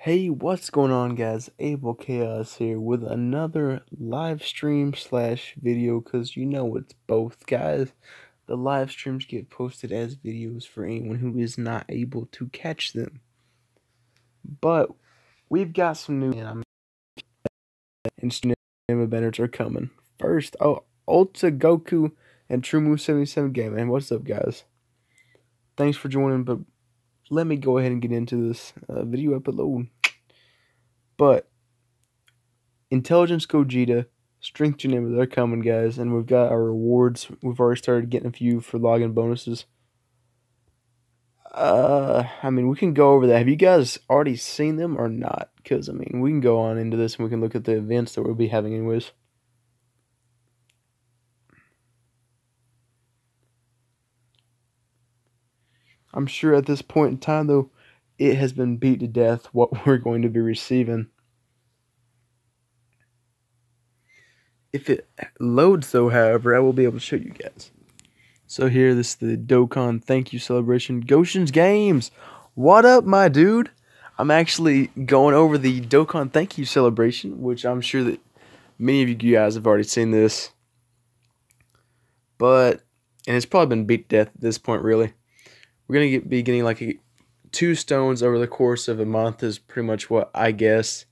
Hey, what's going on, guys? Abel Chaos here with another live stream slash video, because you know it's both, guys. The live streams get posted as videos for anyone who is not able to catch them. But we've got some new instant banners are coming. First, Ulta Goku and Trumu77 Gaming. What's up, guys? Thanks for joining, but let me go ahead and get into this video upload. But Intelligence Gogeta, Strength Geneva, they're coming, guys, and we've got our rewards. We've already started getting a few for login bonuses. We can go over that. Have you guys already seen them or not? Because, we can go on into this and we can look at the events that we'll be having anyways. I'm sure at this point in time, though, it has been beat to death what we're going to be receiving. If it loads, though, however, I will be able to show you guys. So here, this is the DOKKAN thank you celebration. Goshen's Games, what up, my dude? I'm actually going over the DOKKAN thank you celebration, which I'm sure that many of you guys have already seen this. And it's probably been beat to death at this point, really. We're going to be getting like 2 stones over the course of a month is pretty much what I guess.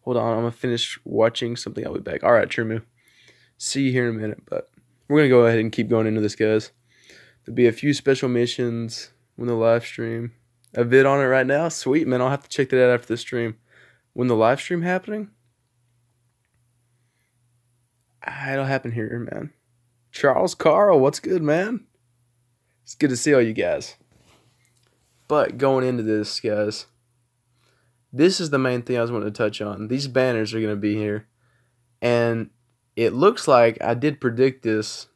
Hold on, I'm going to finish watching something. I'll be back. All right, Trumu. See you here in a minute, but we're going to go ahead and keep going into this, guys. There'll be a few special missions when the live stream. A vid on it right now? Sweet, man. I'll have to check that out after the stream. When the live stream happening? It'll happen here, man. Charles Carl, what's good, man? It's good to see all you guys. But going into this, guys, this is the main thing I was wanting to touch on. These banners are going to be here. And it looks like I did predict this.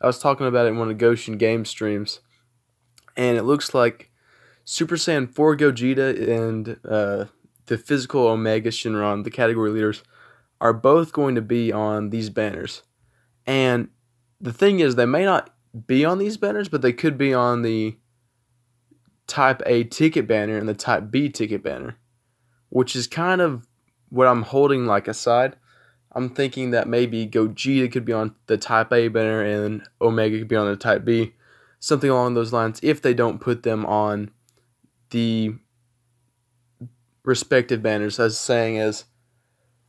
I was talking about it in one of the Goshen game streams. And it looks like Super Saiyan 4 Gogeta and the physical Omega Shenron, the category leaders, are both going to be on these banners. And the thing is, they may not be on these banners, but they could be on the Type A ticket banner and the Type B ticket banner, which is kind of what I'm holding like aside. I'm thinking that maybe Gogeta could be on the Type A banner and Omega could be on the Type B, something along those lines, if they don't put them on the respective banners, as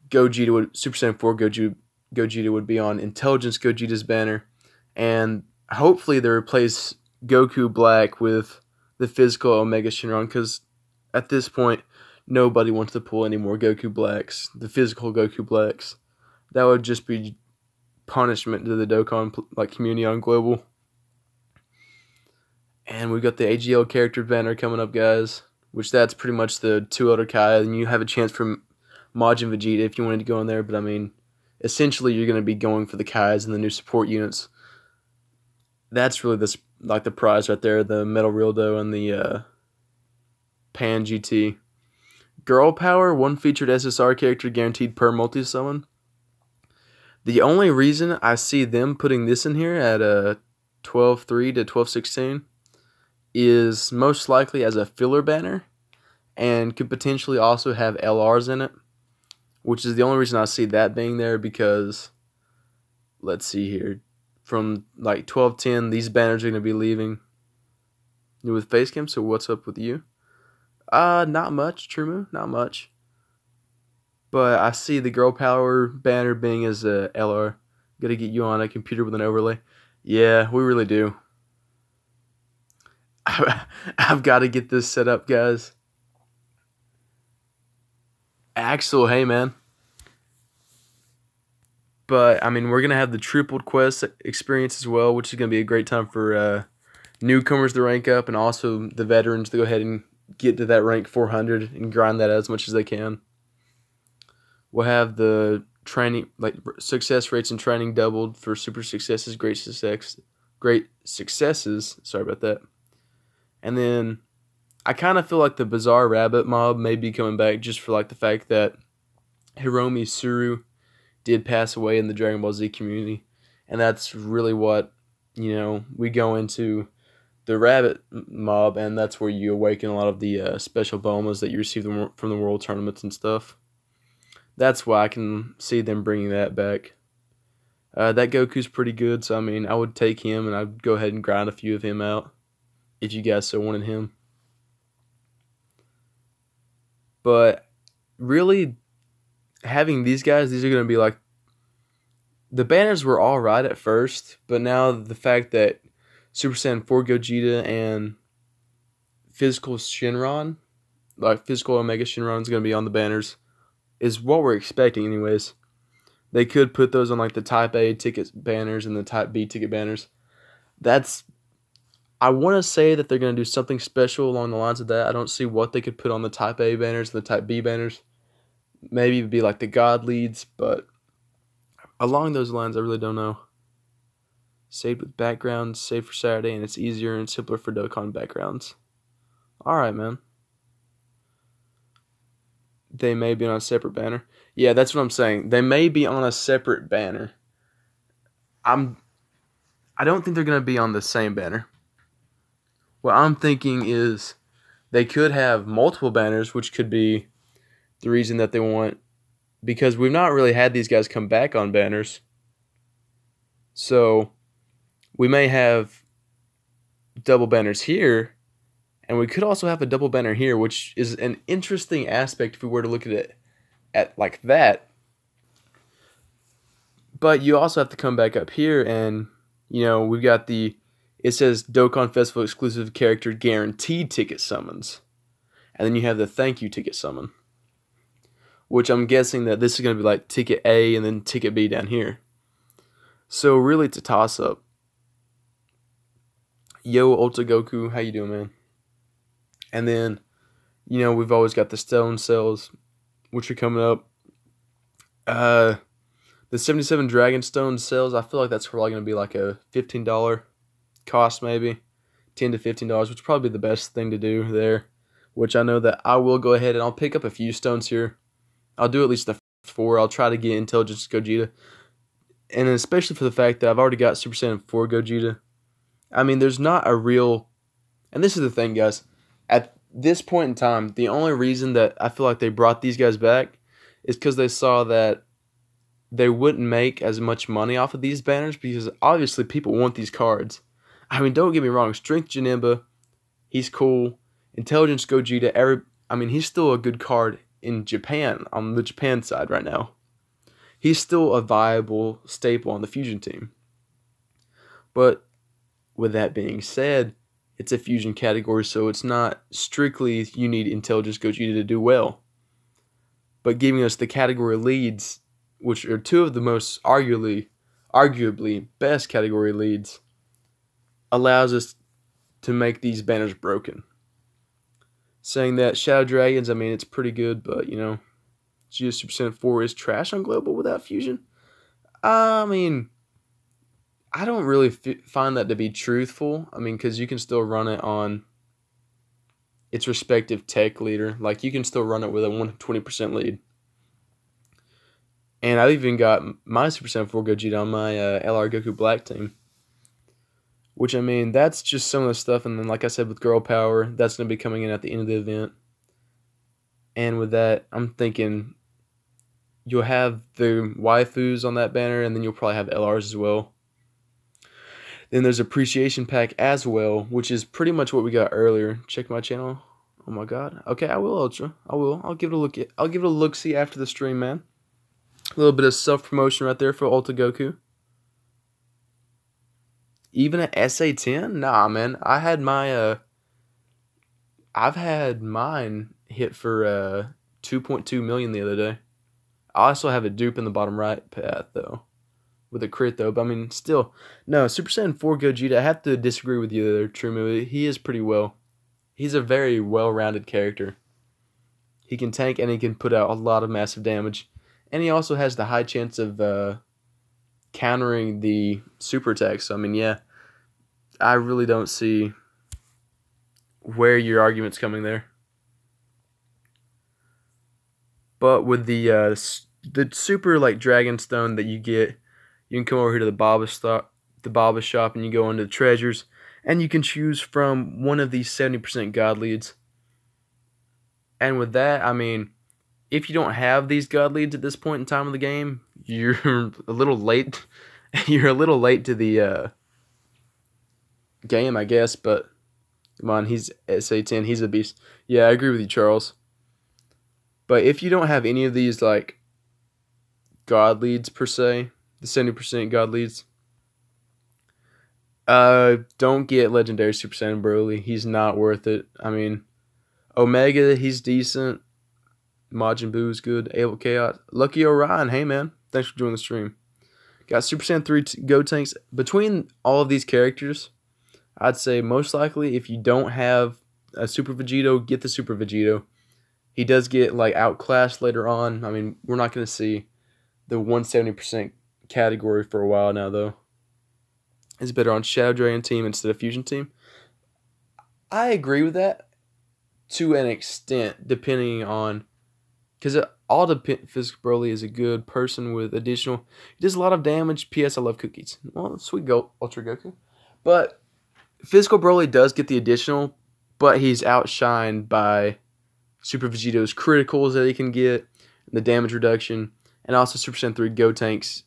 Gogeta would, Super Saiyan 4 Gogeta would be on Intelligence Gogeta's banner, and hopefully they replace Goku Black with the physical Omega Shenron, because at this point, nobody wants to pull any more Goku Blacks, the physical Goku Blacks. That would just be punishment to the Dokkan community on global. And we've got the AGL character banner coming up, guys, which that's pretty much the 2 Elder Kai, and you have a chance for Majin Vegeta if you wanted to go in there, but essentially you're going to be going for the Kais and the new support units. That's really the prize right there, the Metal Rildo and the Pan GT. Girl Power, 1 featured SSR character guaranteed per multi-summon. The only reason I see them putting this in here at 12.3 to 12.16 is most likely as a filler banner, and could potentially also have LRs in it, which is the only reason I see that being there, because let's see here, from 12.10 these banners are going to be leaving with Facecam. So what's up with you? Not much, Trumu, not much. But I see the Girl Power banner being as a LR. Gotta get you on a computer with an overlay. Yeah, we really do. I've got to get this set up, guys. Axel, hey man. But we're gonna have the tripled quest experience as well, which is gonna be a great time for newcomers to rank up, and also the veterans to go ahead and get to that rank 400 and grind that as much as they can. We'll have the training, success rates in training doubled for super successes, great successes. Sorry about that. And then I kind of feel like the Bizarre Rabbit mob may be coming back, just for the fact that Hiromi Suru did pass away in the Dragon Ball Z community, and that's really what we go into the rabbit mob, and that's where you awaken a lot of the special bombas that you receive from the world tournaments and stuff. That's why I can see them bringing that back. That Goku's pretty good, so I mean, I would take him and I'd go ahead and grind a few of him out if you guys so wanted him. But really, having these guys, these are going to be like, the banners were all right at first, but now the fact that Super Saiyan 4 Gogeta and Physical Shinron, like Physical Omega Shinron, is going to be on the banners, is what we're expecting anyways. They could put those on like the Type A ticket banners and the Type B ticket banners. I want to say that they're going to do something special along the lines of that. I don't see what they could put on the Type A banners and the Type B banners. Maybe it'd be like the God leads, but along those lines, I really don't know. Saved with backgrounds, saved for Saturday, and it's easier and simpler for Dokkan backgrounds. Alright, man. They may be on a separate banner. Yeah, that's what I'm saying. They may be on a separate banner. I don't think they're going to be on the same banner. What I'm thinking is they could have multiple banners, which could be the reason that they want, because we've not really had these guys come back on banners. So we may have double banners here, and we could also have a double banner here, which is an interesting aspect if we were to look at it at like that. But you also have to come back up here, and we've got it says Dokkan Festival exclusive character guaranteed ticket summons, and then you have the thank you ticket summon, which I'm guessing that this is going to be like ticket A and then ticket B down here. So really, it's a toss up. Yo, Ultra Goku, how you doing, man? And then, we've always got the stone cells, which are coming up. The 77 Dragon Stone cells, I feel like that's probably going to be like a $15 cost, maybe. $10 to $15, which is probably the best thing to do there. Which I know that I will go ahead and I'll pick up a few stones here. I'll do at least the first 4. I'll try to get Intelligence Gogeta. And especially for the fact that I've already got Super Saiyan 4 Gogeta. I mean, there's not a real... And this is the thing, guys. At this point in time, the only reason that I feel like they brought these guys back is because they saw that they wouldn't make as much money off of these banners, because obviously people want these cards. I mean, don't get me wrong. Strength Janemba, he's cool. Intelligence Gogeta, he's still a good card in Japan, on the Japan side right now. He's still a viable staple on the Fusion team. But with that being said, it's a Fusion category, so it's not strictly you need Intelligence Gogeta to do well. But giving us the category leads, which are 2 of the most arguably best category leads, allows us to make these banners broken. Saying that, Shadow Dragons, it's pretty good, but, GS Super Saiyan 4 is trash on Global without Fusion. I don't really find that to be truthful. Because you can still run it on its respective tech leader. Like, you can still run it with a 120% lead. And I've even got my Super Saiyan 4 Gogeta on my LR Goku Black team. Which, that's just some of the stuff. And then, like I said, with Girl Power, that's going to be coming in at the end of the event. And with that, I'm thinking you'll have the waifus on that banner, and then you'll probably have LRs as well. Then there's Appreciation Pack as well, which is pretty much what we got earlier. Check my channel. Oh my god. Okay, I will, Ultra. I will. I'll give it a look. I'll give it a look-see after the stream, man. A little bit of self-promotion right there for Ultra Goku. Even at SA10? Nah, man. I've had mine hit for 2.2 million the other day. I also have a dupe in the bottom right path, though. With a crit, though. But, still. No, Super Saiyan 4 Gogeta, I have to disagree with you there, True. He is pretty well. He's a very well-rounded character. He can tank and he can put out a lot of massive damage. And he also has the high chance of countering the super attacks. So, yeah. I really don't see where your argument's coming there. But with the super Dragon Stone that you get, you can come over here to the Baba shop and you go into the treasures, And you can choose from one of these 70% God leads. And with that, I mean, if you don't have these God leads at this point in time of the game, you're a little late. You're a little late to the game, I guess. But come on, he's SA10. He's a beast. Yeah, I agree with you, Charles. But if you don't have any of these like God leads per se, the 70% God leads, don't get Legendary Super Saiyan Broly. He's not worth it. I mean, Omega, he's decent. Majin Buu's good. Abel Chaos. Lucky Orion, hey man, thanks for joining the stream. Got Super Saiyan 3 Gotenks. Between all of these characters, I'd say most likely if you don't have a Super Vegito, get the Super Vegito. He does get like outclassed later on. I mean, we're not going to see the 170% category for a while now though. It's better on Shadow Dragon team instead of Fusion team. I agree with that to an extent, depending on, because all the Physical Broly is a good person with additional. He does a lot of damage. P.S. I love cookies. Well, sweet go Ultra Goku, but Physical Broly does get the additional, but he's outshined by Super Vegito's criticals that he can get, the damage reduction, and also Super Saiyan 3 Gotenks.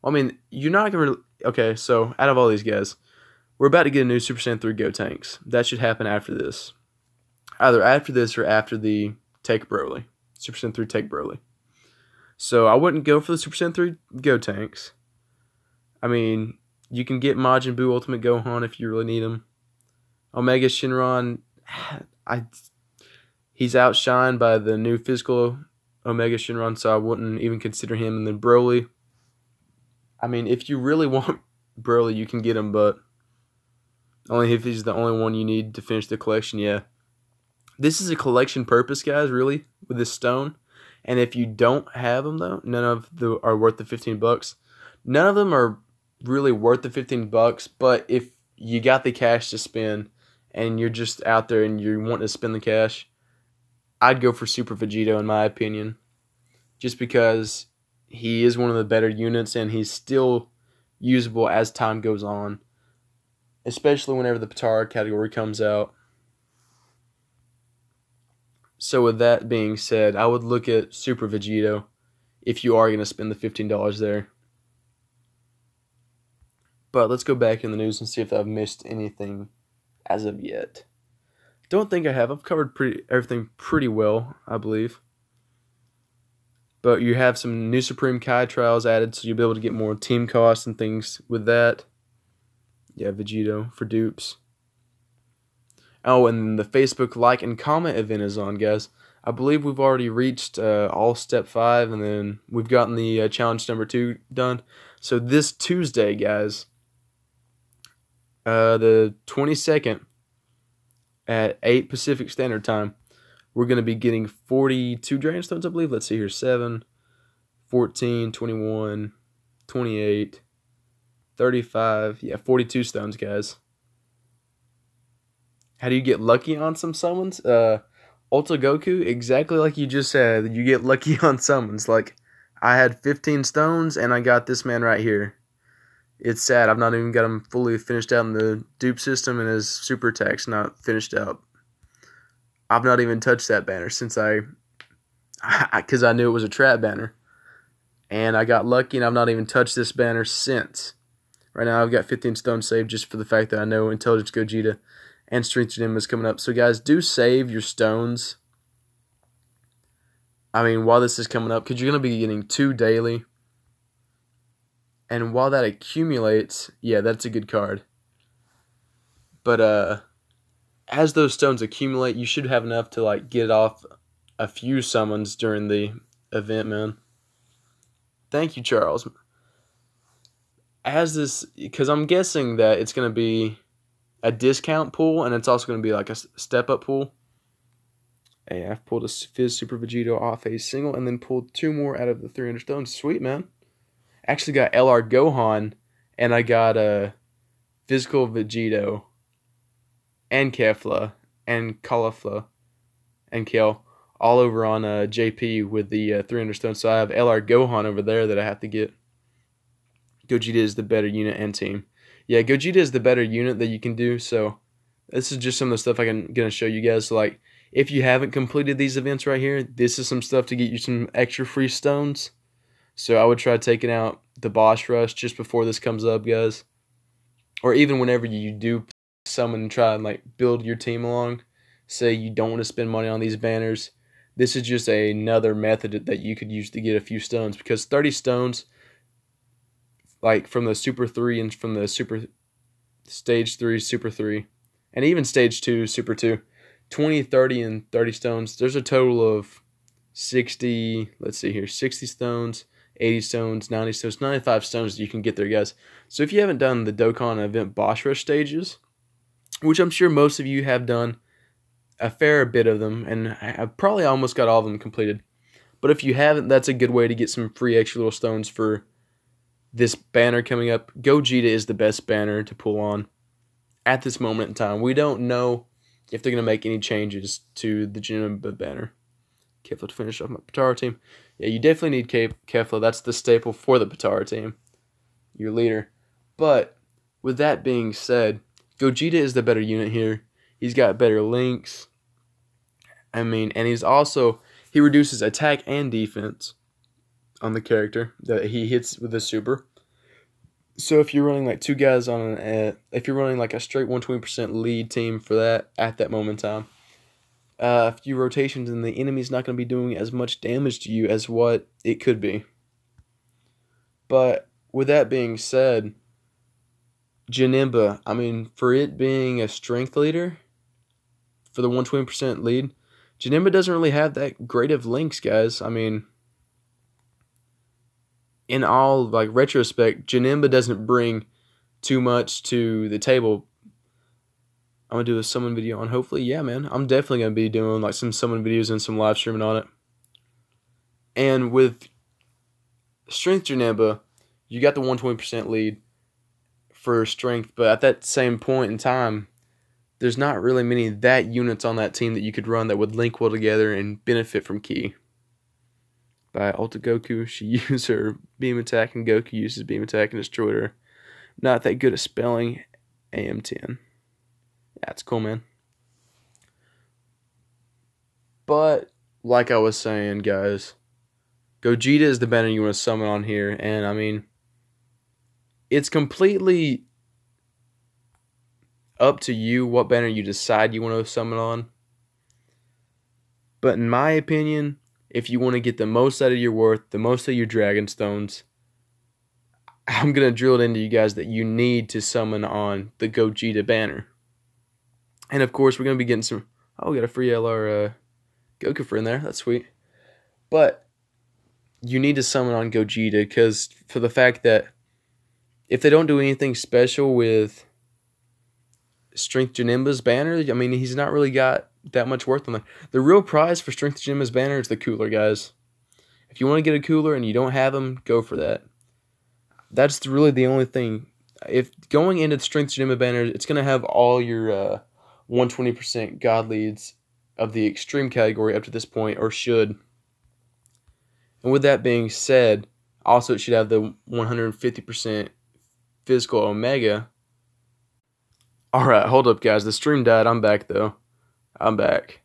I mean, you're not going to... Okay, so out of all these guys, we're about to get a new Super Saiyan 3 Gotenks. That should happen after this. Either after this or after the Take Broly. Super Saiyan 3 Take Broly. So I wouldn't go for the Super Saiyan 3 Gotenks. I mean, you can get Majin Buu Ultimate Gohan if you really need him. Omega Shenron, he's outshined by the new physical Omega Shenron, so I wouldn't even consider him. And then Broly, I mean, if you really want Broly, you can get him, but only if he's the only one you need to finish the collection, yeah. This is a collection purpose, guys, really, with this stone. And if you don't have them, though, none of them are worth the $15. None of them are really worth the $15, but if you got the cash to spend and you're just out there and you're wanting to spend the cash, I'd go for Super Vegito, in my opinion, just because he is one of the better units and he's still usable as time goes on, especially whenever the Potara category comes out. So with that being said, I would look at Super Vegito if you are going to spend the $15 there. But let's go back in the news and see if I've missed anything as of yet. Don't think I have. I've covered everything pretty well, I believe. But you have some new Supreme Kai trials added, so you'll be able to get more team costs and things with that. Yeah, Vegito for dupes. Oh, and the Facebook like and comment event is on, guys. I believe we've already reached all step 5, and then we've gotten the challenge number 2 done. So this Tuesday, guys, the 22nd at 8 Pacific Standard Time, we're going to be getting 42 Dragon Stones, I believe. Let's see here. 7, 14, 21, 28, 35. Yeah, 42 stones, guys. How do you get lucky on some summons? Ultra Goku, exactly like you just said. You get lucky on summons. Like, I had 15 stones, and I got this man right here. It's sad. I've not even got him fully finished out in the dupe system, and his super attack's not finished out. I've not even touched that banner since because I knew it was a trap banner. And I got lucky, and I've not even touched this banner since. Right now, I've got 15 stones saved just for the fact that I know Intelligence Gogeta and Strength Gym is coming up. So, guys, do save your stones. I mean, while this is coming up, because you're going to be getting 2 daily. And while that accumulates, yeah, that's a good card. But, as those stones accumulate, you should have enough to, like, get off a few summons during the event, man. Thank you, Charles. As this, because I'm guessing that it's going to be a discount pool, and it's also going to be like a step-up pool. Hey, I've pulled a Fizz Super Vegito off a single, and then pulled 2 more out of the 300 stones. Sweet, man. Actually got LR Gohan, and I got a Physical Vegito, and Kefla, and Caulifla, and Kale, all over on JP with the 300 stones. So I have LR Gohan over there that I have to get. Gogeta is the better unit and team. Yeah, Gogeta is the better unit that you can do. So this is just some of the stuff gonna show you guys. So, like, if you haven't completed these events right here, this is some stuff to get you some extra free stones. So I would try taking out the boss rush just before this comes up, guys. Or even whenever you do summon and try and like build your team along. Say you don't want to spend money on these banners. This is just another method that you could use to get a few stones, because 30 stones, like from the Super 3 and from the Super Stage 3, Super 3, and even Stage 2, Super 2, 20, 30, and 30 stones, there's a total of 60, let's see here, 60 stones, 80 stones, 90 stones, 95 stones that you can get there, guys. So if you haven't done the Dokkan event boss rush stages, which I'm sure most of you have done a fair bit of them, and I've probably almost got all of them completed. But if you haven't, that's a good way to get some free extra little stones for this banner coming up. Gogeta is the best banner to pull on at this moment in time. We don't know if they're going to make any changes to the Janemba banner. Kefla to finish off my Potara team. Yeah, you definitely need Kefla. That's the staple for the Potara team, your leader. But with that being said, Gogeta is the better unit here. He's got better links. I mean, and he reduces attack and defense on the character that he hits with the super. So if you're running like two guys on if you're running like a straight 120% lead team for that at that moment in time, a few rotations and the enemy's not going to be doing as much damage to you as what it could be. But with that being said, Janemba, I mean, for it being a strength leader, for the 120% lead, Janemba doesn't really have that great of links, guys. I mean, in all like retrospect, Janemba doesn't bring too much to the table. I'm gonna do a summon video on, hopefully, yeah, man. I'm definitely gonna be doing like some summon videos and some live streaming on it. And with strength Janemba, you got the 120% lead for strength, but at that same point in time, there's not really many that units on that team that you could run that would link well together and benefit from Ki. By Ulta Goku, she used her beam attack, and Goku uses beam attack and destroyed her. Not that good at spelling. AM10. That's cool, man. But like I was saying, guys, Gogeta is the banner you want to summon on here, and I mean, it's completely up to you what banner you decide you want to summon on. But in my opinion, if you want to get the most out of your worth, the most of your Dragon Stones, I'm going to drill it into you guys that you need to summon on the Gogeta banner. And of course, we're going to be getting some... Oh, we got a free LR Goku friend there. That's sweet. But you need to summon on Gogeta, because for the fact that if they don't do anything special with Strength Janemba's banner, I mean, he's not really got that much worth on there. The real prize for Strength Janemba's banner is the cooler, guys. If you want to get a cooler and you don't have them, go for that. That's really the only thing. If going into the Strength Janemba banner, it's going to have all your 120% God leads of the extreme category up to this point, or should. And with that being said, also it should have the 150% physical Omega. Alright, hold up, guys. The stream died. I'm back, though. I'm back.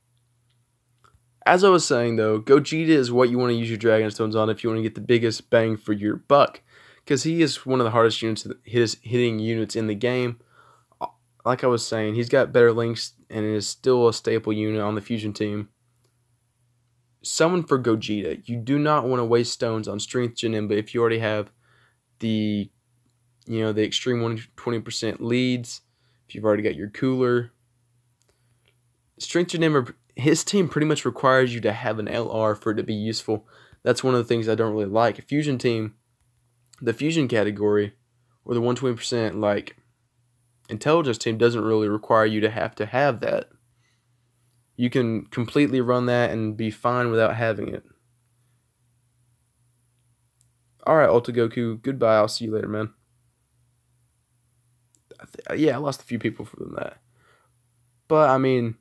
As I was saying, though, Gogeta is what you want to use your Dragon Stones on if you want to get the biggest bang for your buck, because he is one of the hardest hitting units in the game. Like I was saying, he's got better links and is still a staple unit on the Fusion team. Summon for Gogeta. You do not want to waste stones on Strength Janemba if you already have the extreme 120% leads. If you've already got your cooler. Strength Janemba, his team pretty much requires you to have an LR for it to be useful. That's one of the things I don't really like. A Fusion team, the Fusion category, or the 120% like intelligence team doesn't really require you to have that. You can completely run that and be fine without having it. Alright, Ulta Goku, goodbye. I'll see you later, man. Yeah, I lost a few people from that. But, I mean,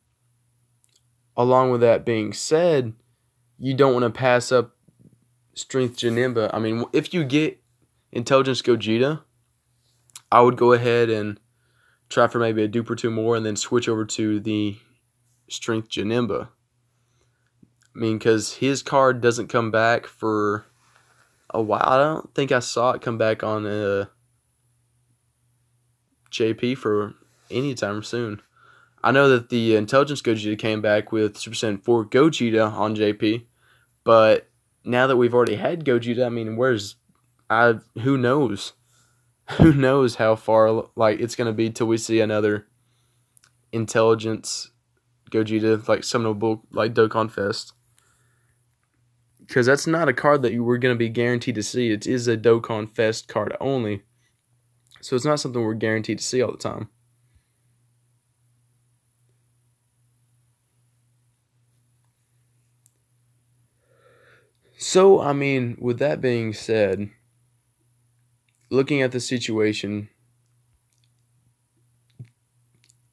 along with that being said, you don't want to pass up Strength Janemba. I mean, if you get Intelligence Gogeta, I would go ahead and try for maybe a dupe or two more and then switch over to the Strength Janemba. I mean, because his card doesn't come back for a while. I don't think I saw it come back on JP for any time soon. I know that the Intelligence Gogeta came back with Super Saiyan 4 Gogeta on JP, but now that we've already had Gogeta, I mean, who knows? Who knows how far like it's gonna be till we see another Intelligence Gogeta like summonable like Dokkan Fest, because that's not a card that you were gonna be guaranteed to see. It is a Dokkan Fest card only, so it's not something we're guaranteed to see all the time. So, I mean, with that being said, looking at the situation,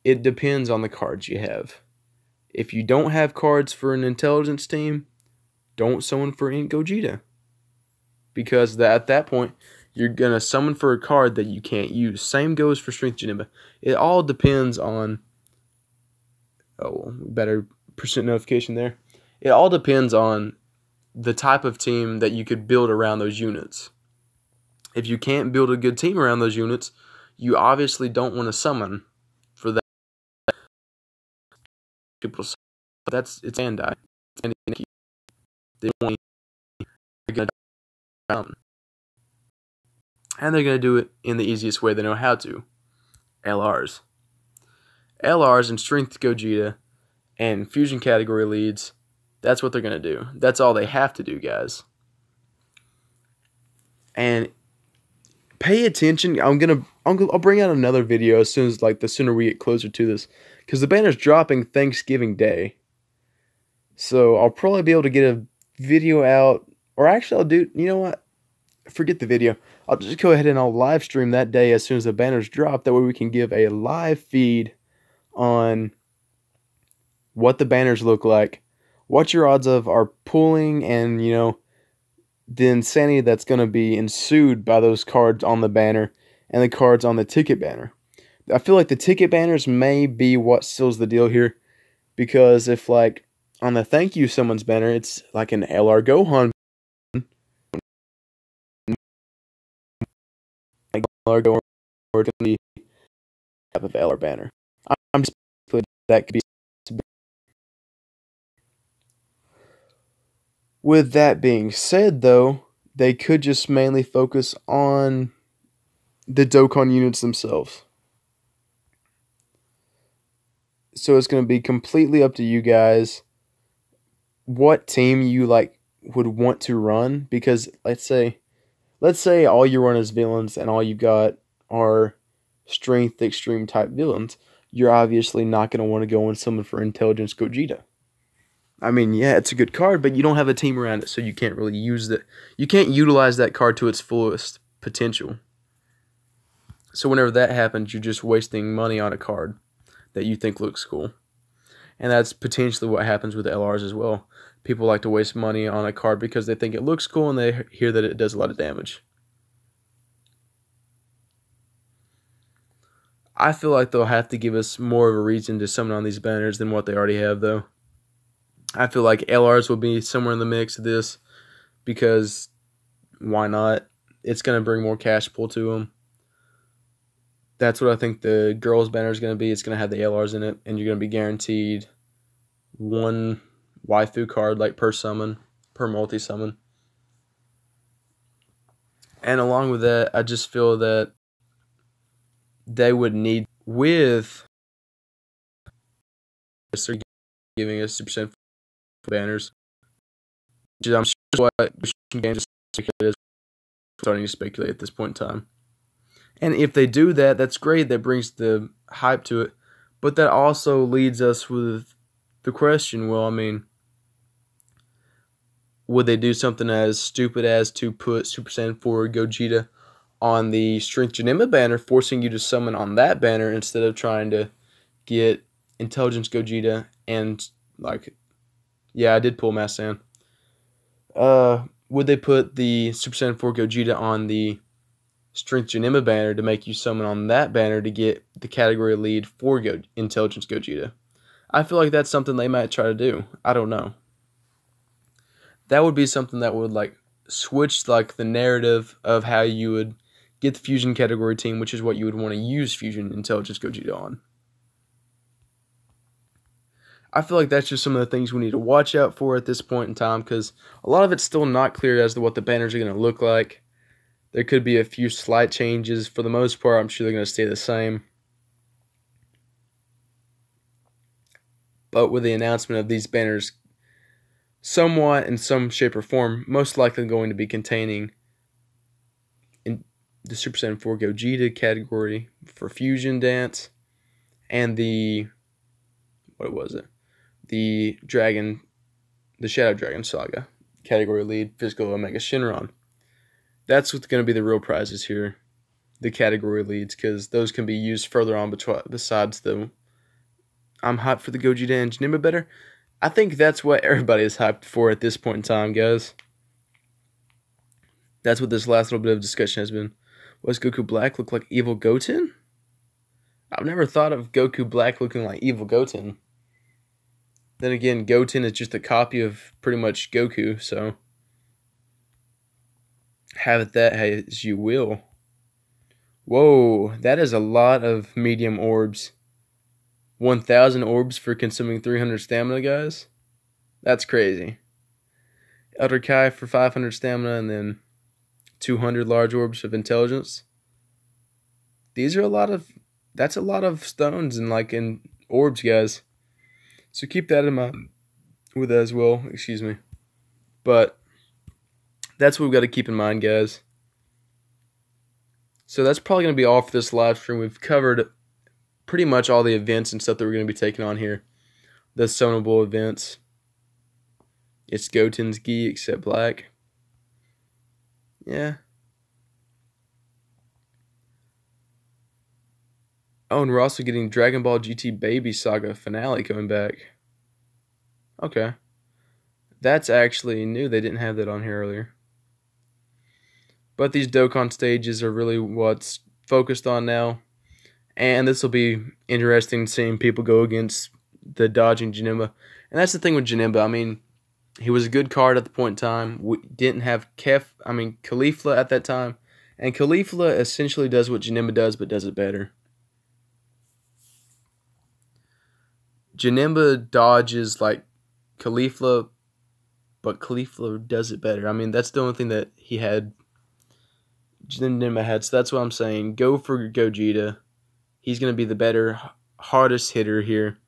it depends on the cards you have. If you don't have cards for an intelligence team, don't summon for Int Gogeta. Because at that point, you're going to summon for a card that you can't use. Same goes for Strength Janemba. It all depends on... Oh, better percent notification there. It all depends on the type of team that you could build around those units. If you can't build a good team around those units, you obviously don't want to summon for that. People, it's Bandai. They want to and they're going to do it in the easiest way they know how to. LRs. LRs and Strength Gogeta and Fusion category leads, that's what they're going to do. That's all they have to do, guys. And pay attention. I'll bring out another video as soon as the sooner we get closer to this, because the banner's dropping Thanksgiving Day. So I'll probably be able to get a video out, or actually I'll do, you know what? Forget the video. I'll just go ahead and I'll live stream that day as soon as the banners drop. That way we can give a live feed on what the banners look like, what your odds of are pulling, and the insanity that's going to be ensued by those cards on the banner and the cards on the ticket banner. I feel like the ticket banners may be what seals the deal here, because if on the thank you someone's banner, it's like an LR Gohan. LR Gohan or the type of LR banner. I'm just that could be. With that being said, though, they could just mainly focus on the Dokkan units themselves. So it's going to be completely up to you guys what team you would want to run, because let's say all you run is villains and all you got are strength extreme type villains. You're obviously not going to want to go and summon for Intelligence Gogeta. I mean, yeah, it's a good card, but you don't have a team around it, so you can't really use that. You can't utilize that card to its fullest potential. So whenever that happens, you're just wasting money on a card that you think looks cool. And that's potentially what happens with LRs as well. People like to waste money on a card because they think it looks cool and they hear that it does a lot of damage. I feel like they'll have to give us more of a reason to summon on these banners than what they already have, though. I feel like LRs will be somewhere in the mix of this, because why not? It's going to bring more cash pull to them. That's what I think the girls' banner is going to be. It's going to have the LRs in it, and you're going to be guaranteed one waifu card per summon, per multi-summon. And along with that, I just feel that they would need, with giving us 6% banners, which I'm sure what games is starting to speculate at this point in time. And if they do that, that's great. That brings the hype to it. But that also leads us with the question, well, I mean, would they do something as stupid as to put Super Saiyan 4 Gogeta on the Strength Janemba banner, forcing you to summon on that banner instead of trying to get Intelligence Gogeta and, yeah, I did pull Mass Saiyan. Would they put the Super Saiyan 4 Gogeta on the Strength Janemba banner to make you summon on that banner to get the category lead for Intelligence Gogeta. I feel like that's something they might try to do. I don't know. That would be something that would like switch like the narrative of how you would get the Fusion category team, which is what you would want to use Fusion Intelligence Gogeta on. I feel like that's just some of the things we need to watch out for at this point in time, because a lot of it's still not clear as to what the banners are going to look like. There could be a few slight changes. For the most part, I'm sure they're going to stay the same. But with the announcement of these banners, somewhat in some shape or form, most likely going to be containing in the Super Saiyan 4 Gogeta category for Fusion Dance, and the, what was it? The Shadow Dragon Saga category lead, Physical Omega Shenron. That's what's going to be the real prizes here, the category leads, because those can be used further on besides the I'm hyped for the Gogeta and Janemba better. I think that's what everybody is hyped for at this point in time, guys. That's what this last little bit of discussion has been. Does Goku Black look like Evil Goten? I've never thought of Goku Black looking like Evil Goten. Then again, Goten is just a copy of pretty much Goku, so have it that as you will. Whoa, that is a lot of medium orbs. 1,000 orbs for consuming 300 stamina, guys. That's crazy. Elder Kai for 500 stamina and then 200 large orbs of intelligence. These are that's a lot of stones and in orbs, guys. So keep that in mind with that as well, excuse me. But that's what we've got to keep in mind, guys. So that's probably going to be all for this live stream. We've covered pretty much all the events and stuff that we're going to be taking on here. The summonable events. It's Goten's Gi except black. Yeah. Oh, and we're also getting Dragon Ball GT Baby Saga finale coming back. Okay. That's actually new. They didn't have that on here earlier. But these Dokkan stages are really what's focused on now. And this will be interesting seeing people go against the dodging Janemba. And that's the thing with Janemba. I mean, he was a good card at the point in time. We didn't have Caulifla at that time. And Caulifla essentially does what Janemba does, but does it better. Janemba dodges like Caulifla, but Caulifla does it better. I mean, that's the only thing that Janemba had. So that's what I'm saying. Go for Gogeta. He's going to be the better, hardest hitter here.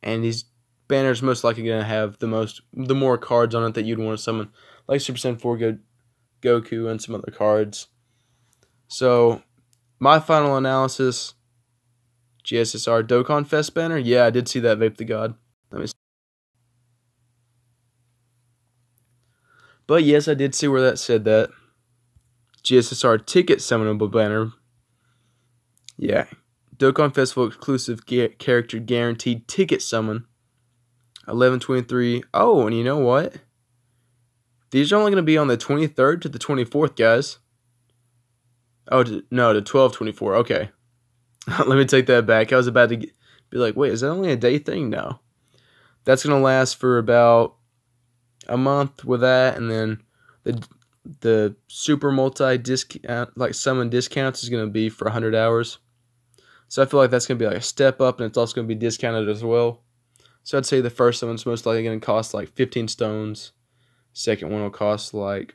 And his banner's most likely going to have the more cards on it that you'd want to summon. Like Super Saiyan 4 Goku and some other cards. So, my final analysis. GSSR Dokkan Fest banner? Yeah, I did see that, Vape the God. Let me see. But yes, I did see where that said that. GSSR Ticket Summonable banner. Yeah. Dokkan Festival exclusive character guaranteed ticket summon. 11/23. Oh, and you know what? These are only going to be on the 23rd to the 24th, guys. Oh, no, the 12/24. Okay. Let me take that back. I was about to be like, wait, is that only a day thing? No. That's going to last for about a month with that, and then the super multi-discount, summon discounts is going to be for 100 hours. So I feel like that's going to be a step up, and it's also going to be discounted as well. So I'd say the first summon's most likely going to cost 15 stones. Second one will cost 35,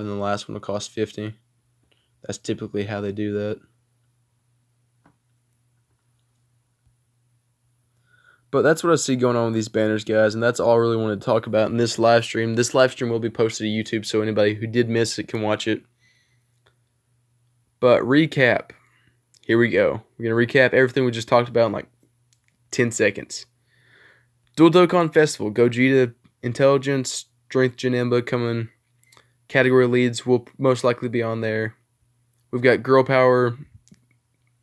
and the last one will cost 50. That's typically how they do that. But that's what I see going on with these banners, guys, and that's all I really wanted to talk about in this live stream. This live stream will be posted to YouTube, so anybody who did miss it can watch it. But recap. Here we go. We're going to recap everything we just talked about in 10 seconds. Dual Dokkan Festival. Gogeta, Intelligence, Strength Janemba coming. Category leads will most likely be on there. We've got Girl Power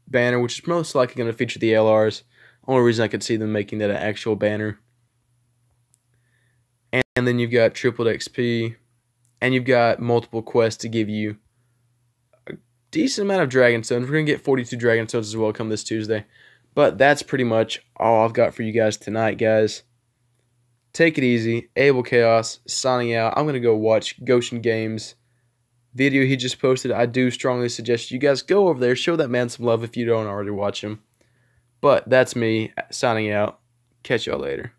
banner, which is most likely going to feature the LRs. Only reason I could see them making that an actual banner. And then you've got Tripled XP. And you've got multiple quests to give you decent amount of Dragon Stones. We're going to get 42 Dragon Stones as well come this Tuesday. But that's pretty much all I've got for you guys tonight, guys. Take it easy. Abel Chaos signing out. I'm going to go watch Goshen Games video he just posted. I do strongly suggest you guys go over there. Show that man some love if you don't already watch him. But that's me signing out. Catch y'all later.